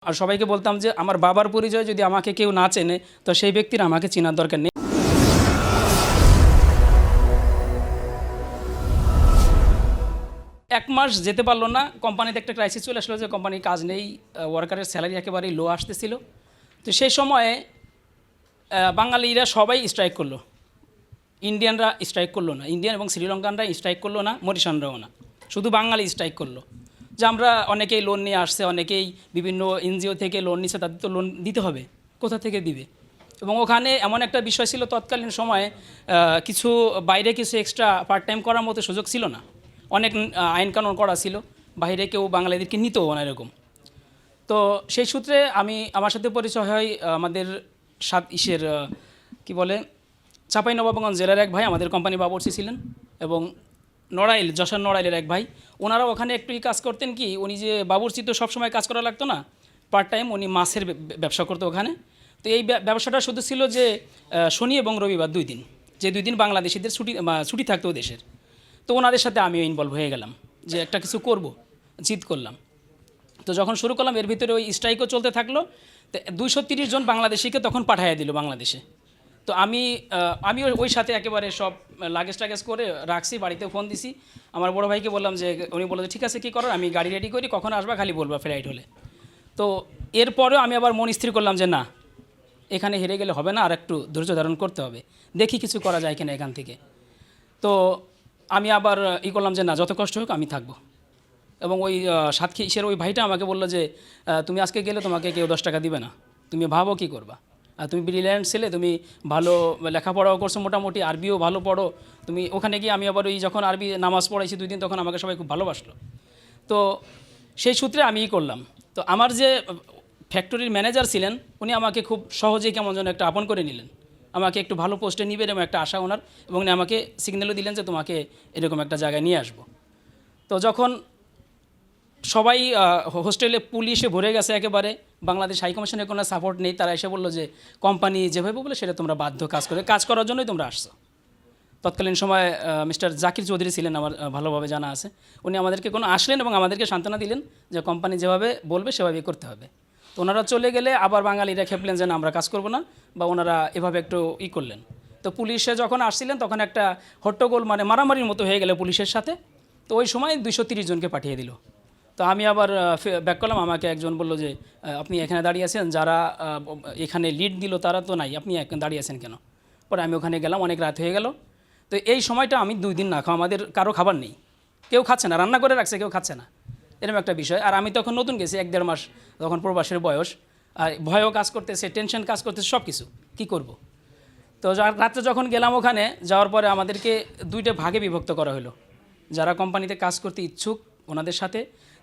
আর সবাইকে বলতাম যে আমার বাবার পরিচয় যদি আমাকে কেউ না চেনে তো সেই ব্যক্তির আমাকে চেনার দরকার নেই। এক মাস যেতে পারলো না, কোম্পানিতে একটা ক্রাইসিস চলে আসলো যে কোম্পানির কাজ নেই, ওয়ার্কারের স্যালারি একেবারেই লো আসতেছিল। তো সেই সময়ে বাঙালিরা সবাই স্ট্রাইক করলো, ইন্ডিয়ানরা স্ট্রাইক করলো না, ইন্ডিয়ান এবং শ্রীলঙ্কানরা স্ট্রাইক করলো না, মরিশানরাও না, শুধু বাঙালি স্ট্রাইক করলো। যে আমরা অনেকেই লোন নিয়ে আসছে, অনেকেই বিভিন্ন এনজিও থেকে লোন নিচ্ছে, তাদের তো লোন দিতে হবে, কোথা থেকে দিবে। এবং ওখানে এমন একটা বিষয় ছিল তৎকালীন সময়ে কিছু বাইরে কিছু এক্সট্রা পার্ট টাইম করার মতো সুযোগ ছিল না, অনেক আইনকানুন করা ছিল, বাইরে কেউ বাঙালিদেরকে নিতেও না এরকম। তো সেই সূত্রে আমার সাথে পরিচয় হয় আমাদের কি বলে চাঁপাইনবাবগঞ্জ জেলার এক ভাই, আমাদের কোম্পানি বাবুর্চি ছিলেন, এবং যশোর নড়াইলের এক ভাই। ওনারা ওখানে একটু কাজ করতেন কি, উনি যে বাবুর্চি তো সবসময় কাজ করা লাগতো না, পার্ট টাইম উনি মাছের ব্যবসা করতো ওখানে। তো এই ব্যবসাটা শুধু ছিল যে শনি এবং রবিবার 2 দিন, যে 2 দিন বাংলাদেশিদের ছুটি থাকতো দেশের। তো ওনাদের সাথে আমিও ইনভলভ হয়ে গেলাম যে একটা কিছু করব, জিদ করলাম। তো যখন শুরু করলাম এর ভিতরে ওই স্ট্রাইকও চলতে থাকলো। তো 230 জন বাংলাদেশিকে তখন পাঠিয়ে দিল বাংলাদেশে। তো আমি ওই সাথে একেবারে সব লাগেজ টাগেজ করে রাখছি, বাড়িতে ফোন দিছি, আমার বড় ভাইকে বললাম যে, উনি বললো যে ঠিক আছে কী করার আমি গাড়ি রেডি করি, কখন আসবা খালি বলবা ফ্লাইট হলে। তো এরপরেও আমি আবার মন স্থির করলাম যে না, এখানে হেরে গেলে হবে না, আর একটু ধৈর্য ধারণ করতে হবে, দেখি কিছু করা যায় কিনা এখান থেকে। তো আমি আবার করলাম যে না, যত কষ্ট হোক আমি থাকবো। এবং ওই সাতক্ষীসের ওই ভাইটা আমাকে বললো যে তুমি আজকে গেলে তোমাকে কেউ 10 টাকা দিবে না, তুমি ভাবো কী করবা, আর তুমি ব্রিলিয়ান্ট ছেলে, তুমি ভালো লেখাপড়াও করছো মোটামুটি, আরবিও ভালো পড়ো, তুমি ওখানে গিয়ে আমি আবার ওই যখন আরবি নামাজ পড়াইছি 2 দিন, তখন আমাকে সবাই খুব ভালোবাসলো। তো সেই সূত্রে আমি করলাম। তো আমার যে ফ্যাক্টরির ম্যানেজার ছিলেন উনি আমাকে খুব সহজেই কেমন যেন একটা আপন করে নিলেন, আমাকে একটু ভালো পোস্টে নিবেন এবং একটা আশা ওনার, এবং উনি আমাকে সিগন্যালও দিলেন যে তোমাকে এরকম একটা জায়গায় নিয়ে আসবো। তো যখন সবাই হোস্টেলে পুলিশে ভরে গেছে একেবারে, বাংলাদেশ হাইকমিশনের কোনো সাপোর্ট নেই, তারা এসে বললো যে কোম্পানি যেভাবে বলে সেটা তোমরা বাধ্য কাজ করার জন্যই তোমরা আসছো। তৎকালীন সময় মিস্টার জাকির চৌধুরী ছিলেন, আমার ভালোভাবে জানা আছে, উনি আমাদেরকে আসলেন এবং আমাদেরকে সান্ত্বনা দিলেন যে কোম্পানি যেভাবে বলবে সেভাবেই করতে হবে। তো ওনারা চলে গেলে আবার বাঙালিরা খেপলেন যে না, আমরা কাজ করব না, বা ওনারা এভাবে একটু করলেন। তো পুলিশে যখন আসছিলেন তখন একটা হট্টগোল, মানে মারামারির মতো হয়ে গেল পুলিশের সাথে। তো ওই সময় 230 জনকে পাঠিয়ে দিল। তো আমি আবার ব্যাক করলাম, আমাকে একজন বলল যে আপনি এখানে দাঁড়িয়ে আছেন, যারা এখানে লিড দিল তারা তো নাই, আপনি দাঁড়িয়ে আছেন কেন? পরে আমি ওখানে গেলাম, অনেক রাত হয়ে গেল। তো এই সময়টা আমি 2 দিন না খাওয়া, আমাদের কারো খাবার নেই, কেউ খাচ্ছে না, রান্না করে রাখছে কেউ খাচ্ছে না, এরকম একটা বিষয়। আর আমি তখন নতুন গেছি, 1-1.5 মাস তখন প্রবাসের বয়স, আর ভয়ও কাজ করতেছে, টেনশন কাজ করতেছে, সব কিছু কী করব। তো রাত্রে যখন গেলাম ওখানে যাওয়ার পরে আমাদেরকে 2টা ভাগে বিভক্ত করা হলো, যারা কোম্পানিতে কাজ করতে ইচ্ছুক ওনাদের সাথে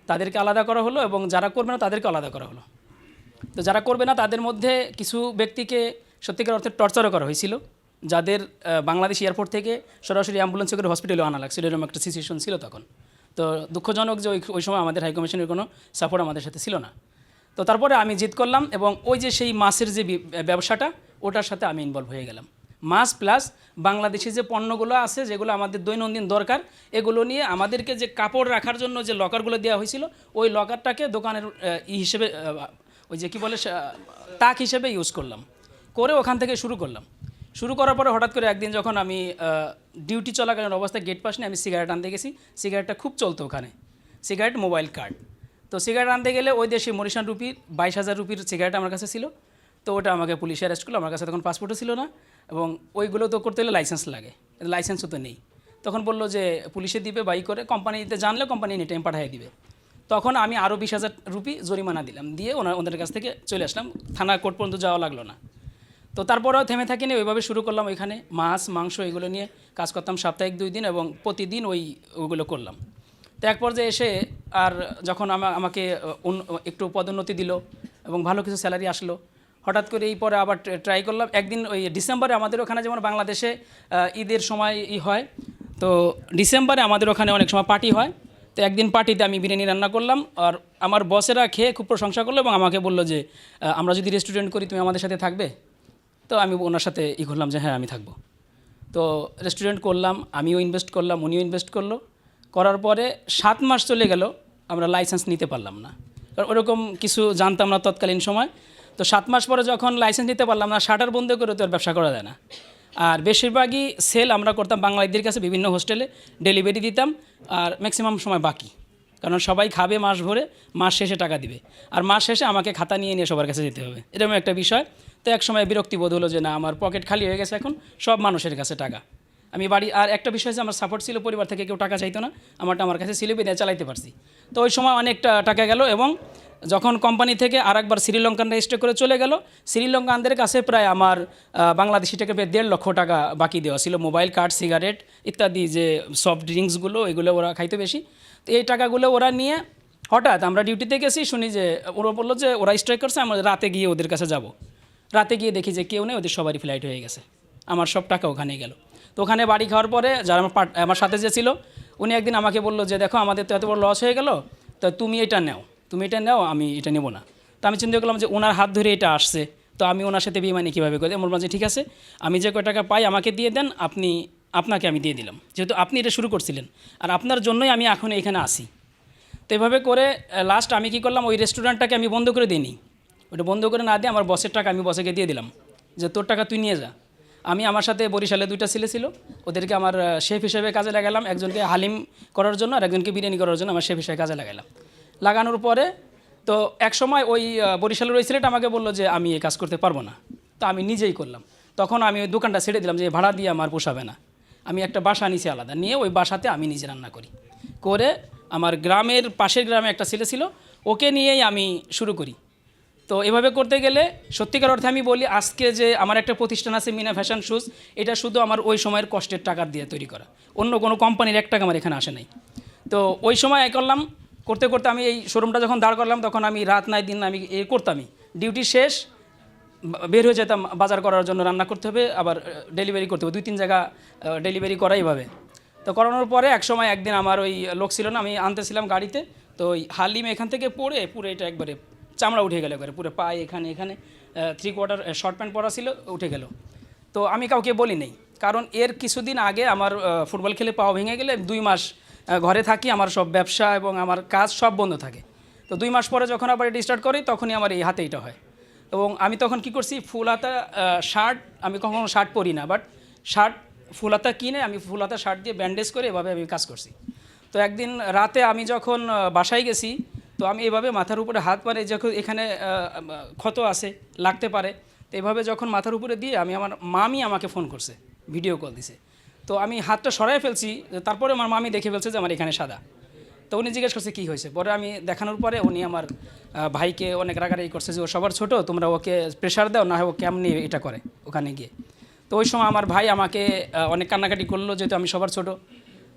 তাদেরকে আলাদা করা হলো, এবং যারা করবে না তাদেরকে আলাদা করা হলো। তো যারা করবে না তাদের মধ্যে কিছু ব্যক্তিকে সত্যিকার অর্থে টর্চারও করা হয়েছিল, যাদের বাংলাদেশ এয়ারপোর্ট থেকে সরাসরি অ্যাম্বুলেন্সে করে হসপিটালে আনা লাগছিল, এরকম একটা সিচুয়েশন ছিল তখন। তো দুঃখজনক যে ওই সময় আমাদের হাইকমিশনের কোনো সাপোর্ট আমাদের সাথে ছিল না। তো তারপরে আমি জিদ করলাম, এবং ওই যে সেই মাছের যে ব্যবসাটা ওটার সাথে আমি ইনভলভ হয়ে গেলাম। মাছ প্লাস বাংলাদেশি যে পণ্যগুলো আছে যেগুলো আমাদের দৈনন্দিন দরকার, এগুলো নিয়ে আমাদেরকে যে কাপড় রাখার জন্য যে লকারগুলো দেওয়া হয়েছিল, ওই লকারটাকে দোকানের হিসেবে ওই যে কী বলে তাক হিসেবে ইউজ করলাম, করে ওখান থেকে শুরু করার পরে হঠাৎ করে একদিন যখন আমি ডিউটি চলাকালীন অবস্থায় গেট পাস নিয়ে আমি সিগারেট আনতে গেছি, সিগারেটটা খুব চলতো ওখানে, সিগারেট মোবাইল কার্ড। তো সিগারেট আনতে গেলে ওই দেশে মরিশান রুপির 22,000 রুপির সিগারেট আমার কাছে ছিল। তো ওটা আমাকে পুলিশে অ্যারেস্ট করলো, আমার কাছে তখন পাসপোর্টও ছিল না, এবং ওইগুলো তো করতে হলে লাইসেন্স লাগে, লাইসেন্সও তো নেই। তখন বললো যে পুলিশে দিবে বাই করে, কোম্পানিতে জানলে কোম্পানি এনি টাইম পাঠিয়ে দিবে। তখন আমি আরও 20,000 রুপি জরিমানা দিলাম, দিয়ে ওদের কাছ থেকে চলে আসলাম, থানা কোর্ট পর্যন্ত যাওয়া লাগলো না। তো তারপরেও থেমে থাকিনি, ওইভাবে শুরু করলাম, ওইখানে মাছ মাংস এগুলো নিয়ে কাজ করতাম সাপ্তাহিক 2 দিন, এবং প্রতিদিন ওইগুলো করলাম। তো এক পর্যায়ে এসে আর যখন আমাকে একটু পদোন্নতি দিল এবং ভালো কিছু স্যালারি আসলো, হঠাৎ করে এই পরে আবার ট্রাই করলাম। একদিন ওই ডিসেম্বরে আমাদের ওখানে যেমন বাংলাদেশে ঈদের সময় হয়, তো ডিসেম্বরে আমাদের ওখানে অনেক সময় পার্টি হয়। তো একদিন পার্টিতে আমি বিরিয়ানি রান্না করলাম, আর আমার বসেরা খেয়ে খুব প্রশংসা করলো, এবং আমাকে বললো যে আমরা যদি রেস্টুরেন্ট করি তুমি আমাদের সাথে থাকবে? তো আমি ওনার সাথে করলাম যে হ্যাঁ আমি থাকবো। তো রেস্টুরেন্ট করলাম, আমিও ইনভেস্ট করলাম, উনিও ইনভেস্ট করলো। করার পরে 7 মাস চলে গেল, আমরা লাইসেন্স নিতে পারলাম না, ওরকম কিছু জানতাম না তৎকালীন সময়। তো 7 মাস পরে যখন লাইসেন্স নিতে পারলাম না, শাটার বন্ধ করে তো আর ব্যবসা করা যায় না। আর বেশিরভাগই সেল আমরা করতাম বাঙালিদের কাছে, বিভিন্ন হোস্টেলে ডেলিভারি দিতাম, আর ম্যাক্সিমাম সময় বাকি, কারণ সবাই খাবে মাস ভরে, মাস শেষে টাকা দিবে, আর মাস শেষে আমাকে খাতা নিয়ে নিয়ে সবার কাছে যেতে হবে, এরকম একটা বিষয়। তো এক সময় বিরক্তিবোধ হলো যে না, আমার পকেট খালি হয়ে গেছে, এখন সব মানুষের কাছে টাকা। আমি বাড়ি, আর একটা বিষয় যে আমার সাপোর্ট ছিল, পরিবার থেকে কেউ টাকা চাইতো না, আমার কাছে ছিল, বিদায় চালাইতে পারছি। তো ওই সময় অনেকটা টাকা গেল, এবং যখন কোম্পানি থেকে আরেকবার শ্রীলঙ্কান রেজিস্টার করে চলে গেল, শ্রীলঙ্কানদের কাছে প্রায় আমার বাংলাদেশি টাকা প্রায় 1.5 লক্ষ টাকা বাকি দেওয়া ছিল, মোবাইল, কার্ড, সিগারেট ইত্যাদি যে সফট ড্রিঙ্কসগুলো, এগুলো ওরা খাইতে বেশি। তো এই টাকাগুলো ওরা নিয়ে, হঠাৎ আমরা ডিউটিতে গেছি, শুনি যে ওরা বললো যে ওরা স্ট্রাইক করছে, আমরা রাতে গিয়ে ওদের কাছে যাব। রাতে গিয়ে দেখি যে কেউ নেই, ওদের সবারই ফ্লাইট হয়ে গেছে, আমার সব টাকা ওখানে গেল। তো ওখানে বাড়ি খাওয়ার পরে যারা আমার সাথে যে ছিল, উনি একদিন আমাকে বললো যে দেখো, আমাদের তো এত বড় লস হয়ে গেল, তো তুমি এটা নাও, আমি এটা নেব না। তো আমি চিন্তা করলাম যে ওনার হাত ধরে এটা আসছে, তো আমি ওনার সাথে বেইমানি কীভাবে করি। আমি বললাম যে ঠিক আছে, আমি যে কয় টাকা পাই আমাকে দিয়ে দেন, আপনাকে আমি দিয়ে দিলাম, যেহেতু আপনি এটা শুরু করছিলেন, আর আপনার জন্যই আমি এখন এখানে আসি। তো এভাবে করে লাস্ট আমি কী করলাম, ওই রেস্টুরেন্টটাকে আমি বন্ধ করে দিইনি, ওটা বন্ধ করে না দিয়ে আমার বসের টাকা আমি বসেকে দিয়ে দিলাম, যে তোর টাকা তুই নিয়ে যা। আমি আমার সাথে বরিশালে 2টা ছেলে ছিল, ওদেরকে আমার শেফ হিসেবে কাজে লাগালাম, একজনকে হালিম করার জন্য আর একজনকে বিরিয়ানি করার জন্য আমার শেফ হিসেবে কাজে লাগানোর পরে তো এক সময় ওই বরিশালের ওই ছেলেটা আমাকে বললো যে আমি এই কাজ করতে পারবো না। তো আমি নিজেই করলাম। তখন আমি ওই দোকানটা ছেড়ে দিলাম, যে ভাড়া দিয়ে আমার পোষাবে না। আমি একটা বাসা নিচে আলাদা নিয়ে, ওই বাসাতে আমি নিজে রান্না করে আমার গ্রামের পাশের গ্রামে একটা ছেলে ছিল, ওকে নিয়েই আমি শুরু করি। তো এভাবে করতে গেলে সত্যিকার অর্থে আমি বলি, আজকে যে আমার একটা প্রতিষ্ঠান আছে মিনা ফ্যাশন শুজ, এটা শুধু আমার ওই সময়ের কষ্টের টাকা দিয়ে তৈরি করা, অন্য কোনো কোম্পানির 1 টাকা আমার এখানে আসে নাই। তো ওই সময় করলাম, করতে করতে আমি এই শোরুমটা যখন দাঁড় করলাম, তখন আমি রাত নাই দিন আমি করতামই, ডিউটি শেষ বের হয়ে যেতাম বাজার করার জন্য, রান্না করতে হবে, আবার ডেলিভারি করতে হবে, 2-3 জায়গা ডেলিভারি করা এইভাবে। তো করানোর পরে একদিন আমার ওই লোক ছিল না, আমি আনতেছিলাম গাড়িতে, তো ওই হালিম এখান থেকে পরে পুরো এটা একবারে চামড়া উঠে গেল, একবারে পুরো পায়ে এখানে 3/4 শর্ট প্যান্ট পরা ছিল, উঠে গেল। তো আমি কাউকে বলি নেই, কারণ এর কিছুদিন আগে আমার ফুটবল খেলে পাও ভেঙে গেলে 2 মাস ঘরে থাকি, আমার সব ব্যবসা এবং আমার কাজ সব বন্ধ থাকে। তো 2 মাস পরে যখন আবার এটা স্টার্ট করি, তখনই আমার এই হাতে এটা হয়। এবং আমি তখন কি করছি, ফুল হাতা শার্ট, আমি কখনো শার্ট পরি না, বাট শার্ট ফুল হাতা কিনে আমি ফুল হাতা শার্ট দিয়ে ব্যান্ডেজ করে এভাবে আমি কাজ করছি। তো একদিন রাতে আমি যখন বাসায় গেছি, তো আমি এভাবে মাথার উপরে হাত মারে, যখন এখানে ক্ষত আছে, লাগতে পারে, তো এভাবে যখন মাথার উপরে দিয়ে আমার মামি আমাকে ফোন করছে, ভিডিও কল দিছে। তো আমি হাতটা সরাই ফেলছি, তারপরে আমার মামি দেখে ফেলছে যে আমার এখানে সাদা। তো উনি জিজ্ঞেস করছে কী হয়েছে, পরে আমি দেখানোর পরে উনি আমার ভাইকে অনেক রাগারাগি করছে যে ও সবার ছোটো, তোমরা ওকে প্রেশার দাও, না হয় ও কেমনি এটা করে ওখানে গিয়ে। তো ওই সময় আমার ভাই আমাকে অনেক কান্নাকাটি করলো, যেহেতু আমি সবার ছোটো।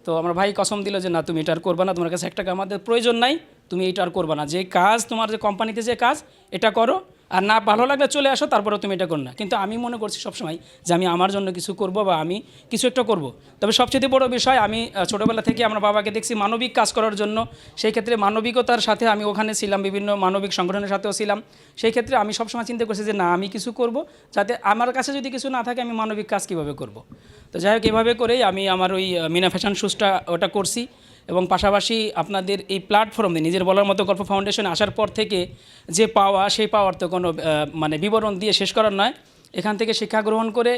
তো আমার ভাই কসম দিল যে না, তুমি এটা আর করবা না, তোমার কাছে 1 টাকা আমাদের প্রয়োজন নাই, তুমি এটা আর করবা না, যে কাজ তোমার যে কোম্পানিতে যে কাজ এটা করো, আর না ভালো লাগলে চলে আসো, তারপরে তুমি এটা করো না। কিন্তু আমি মনে করছি সবসময় যে আমি আমার জন্য কিছু করব, বা আমি কিছু একটা করব। তবে সবচেয়ে বড় বিষয়, আমি ছোটোবেলা থেকে আমার বাবাকে দেখছি মানবিক কাজ করার জন্য, সেই ক্ষেত্রে মানবিকতার সাথে আমি ওখানে ছিলাম, বিভিন্ন মানবিক সংগঠনের সাথেও ছিলাম। সেই ক্ষেত্রে আমি সবসময় চিন্তা করছি যে না, আমি কিছু করব, যাতে আমার কাছে যদি কিছু না থাকে আমি মানবিক কাজ কীভাবে করব। তো যাই হোক, এভাবে করেই আমি আমার ওই মিনা ফ্যাশন শুজটা ওটা করছি। এবং পাশাপাশি আপনাদের এই প্ল্যাটফর্ম দিয়ে নিজের বলার মতো গল্প ফাউন্ডেশনে আসার পর থেকে যে পাওয়া, সেই পাওয়ার তো কোনো মানে বিবরণ দিয়ে শেষ করার নয়। এখান থেকে শিক্ষা গ্রহণ করে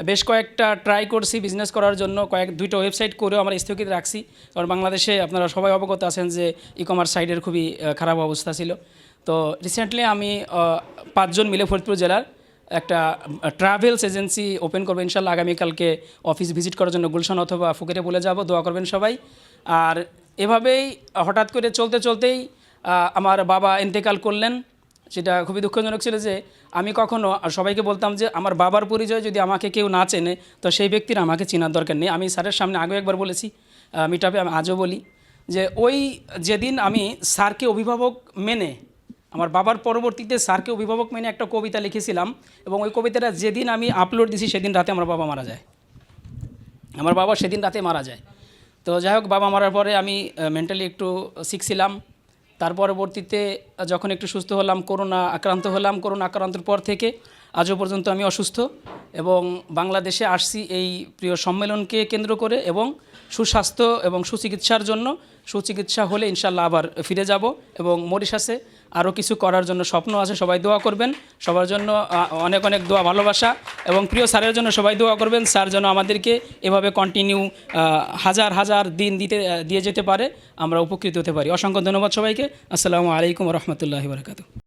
বেশ কয়েকটা ট্রাই করছি বিজনেস করার জন্য, 2টা ওয়েবসাইট করেও আমরা স্থগিত রাখছি, কারণ বাংলাদেশে আপনারা সবাই অবগত আছেন যে কমার্স সাইটের খুবই খারাপ অবস্থা ছিল। তো রিসেন্টলি আমি 5 জন মিলে ফরিদপুর জেলার একটা ট্রাভেলস এজেন্সি ওপেন করবো ইনশাল্লাহ। আগামীকালকে অফিস ভিজিট করার জন্য গুলশান অথবা ফুকেটে বলে যাব, দোয়া করবেন সবাই। আর এভাবেই হঠাৎ করে চলতেই আমার বাবা ইন্তেকাল করলেন। সেটা খুবই দুঃখজনক ছিল যে আমি কখনো সবাইকে বলতাম যে আমার বাবার পরিচয় যদি আমাকে কেউ না চেনে, তো সেই ব্যক্তির আমাকে চেনার দরকার নেই। আমি স্যারের সামনে আগেও একবার বলেছি, মিটআপে আমি আজও বলি যে ওই যেদিন আমি স্যারকে অভিভাবক মেনে, আমার বাবার পরবর্তীতে স্যারকে অভিভাবক মেনে একটা কবিতা লিখেছিলাম, এবং ওই কবিতাটা যেদিন আমি আপলোড দিছি সেদিন রাতে আমার বাবা মারা যায়। আমার বাবা সেদিন রাতে মারা যায়। তো যাই হোক, বাবা মারার পরে আমি মেন্টালি একটু শিখছিলাম। তার পরবর্তীতে যখন একটু সুস্থ হলাম, করোনা আক্রান্তের পর থেকে আজও পর্যন্ত আমি অসুস্থ, এবং বাংলাদেশে আসছি এই প্রিয় সম্মেলনকে কেন্দ্র করে, এবং সুস্বাস্থ্য এবং সুচিকিৎসার জন্য। সুচিকিৎসা হলে ইনশাল্লাহ আবার ফিরে যাব, এবং মরিশাসে আরও কিছু করার জন্য স্বপ্ন আছে, সবাই দোয়া করবেন। সবার জন্য অনেক অনেক দোয়া, ভালোবাসা, এবং প্রিয় স্যারের জন্য সবাই দোয়া করবেন। স্যার যেন আমাদেরকে এভাবে কন্টিনিউ হাজার হাজার দিন দিয়ে যেতে পারে, আমরা উপকৃত হতে পারি। অসংখ্য ধন্যবাদ সবাইকে। আসসালামু আলাইকুম রহমতুল্লাহি বারাকাতুহু।